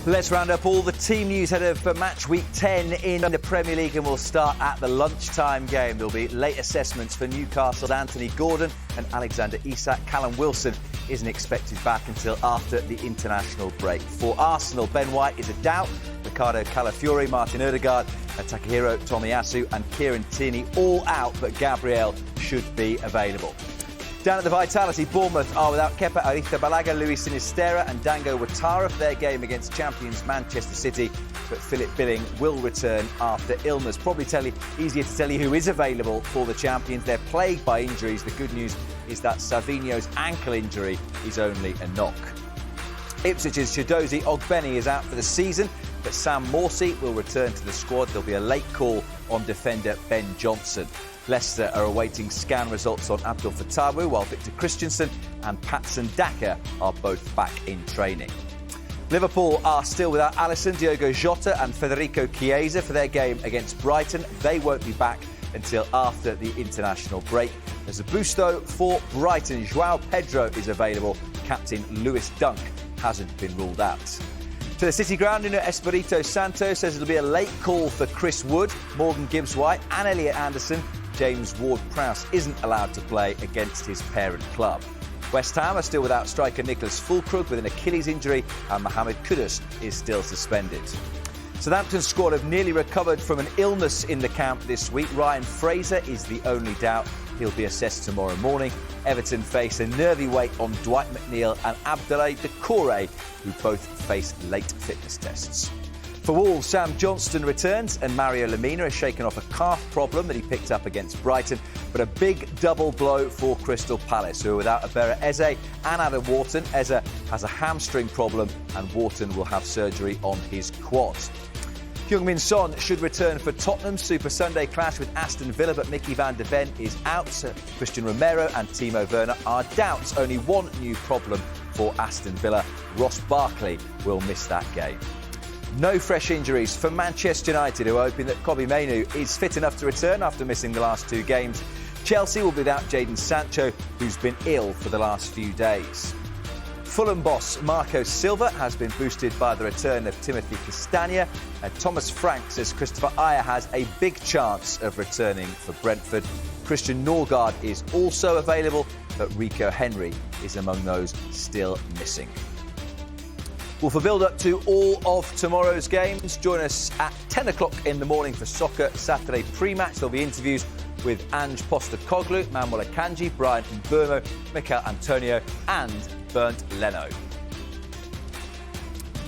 Let's round up all the team news ahead of match week 10 in the Premier League, and we'll start at the lunchtime game. There'll be late assessments for Newcastle's Anthony Gordon and Alexander Isak. Callum Wilson isn't expected back until after the international break. For Arsenal, Ben White is a doubt. Ricardo Calafiori, Martin Odegaard, Takahiro Tomiyasu and Kieran Tierney all out, but Gabriel should be available. Down at the Vitality, Bournemouth are without Kepa Arrizabalaga, Luis Sinisterra and Dango Ouattara for their game against champions Manchester City, but Philip Billing will return after illness. Probably easier to tell you who is available for the champions. They're plagued by injuries. The good news is that Savinho's ankle injury is only a knock. Ipswich's Chidozie Ogbeni is out for the season, but Sam Morsey will return to the squad. There'll be a late call on defender Ben Johnson. Leicester are awaiting scan results on Abdul Fatawu, while Victor Christensen and Patson Daka are both back in training. Liverpool are still without Alisson, Diogo Jota and Federico Chiesa for their game against Brighton. They won't be back until after the international break. There's a boost, though, for Brighton. João Pedro is available. Captain Lewis Dunk hasn't been ruled out. To the City ground, Espirito Santo says it'll be a late call for Chris Wood, Morgan Gibbs-White and Elliot Anderson. James Ward-Prowse isn't allowed to play against his parent club. West Ham are still without striker Nicholas Füllkrug with an Achilles injury, and Mohamed Kudus is still suspended. Southampton's squad have nearly recovered from an illness in the camp this week. Ryan Fraser is the only doubt. He'll be assessed tomorrow morning. Everton face a nervy wait on Dwight McNeil and Abdoulaye Doucouré, who both face late fitness tests. For Wolves, Sam Johnston returns and Mario Lemina has shaken off a calf problem that he picked up against Brighton. But a big double blow for Crystal Palace, who are without Abera Eze and Adam Wharton. Eze has a hamstring problem and Wharton will have surgery on his quad. Heung-min Son should return for Tottenham's Super Sunday clash with Aston Villa, but Mickey van de Ven is out. Christian Romero and Timo Werner are doubts. Only one new problem for Aston Villa. Ross Barkley will miss that game. No fresh injuries for Manchester United, who are hoping that Kobbie Mainoo is fit enough to return after missing the last two games. Chelsea will be without Jadon Sancho, who's been ill for the last few days. Fulham boss Marco Silva has been boosted by the return of Timothy Castagna, and Thomas Frank says Christopher Ayer has a big chance of returning for Brentford. Christian Norgard is also available, but Rico Henry is among those still missing. Well, for build-up to all of tomorrow's games, join us at 10 o'clock in the morning for Soccer Saturday pre-match. There'll be interviews with Ange Postecoglou, Manuel Akanji, Brian Mbeumo, Mikel Antonio and Bernd Leno.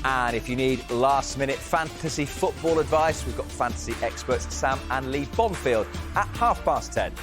And if you need last-minute fantasy football advice, we've got fantasy experts Sam and Lee Bonfield at 10:30.